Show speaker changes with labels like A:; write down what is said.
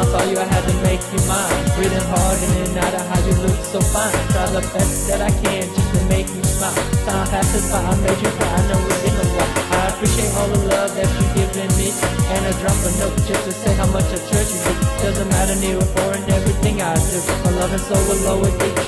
A: I saw you, I had to make you mine. Breathing hard in and out of how you look so fine. Try the best that I can just to make you smile. Time passes by, I made you cry, I know it's been a while. I appreciate all the love that you've given me, and I drop a note just to say how much I treasure you. Doesn't matter near or far in everything I do. My love and soul will lower deep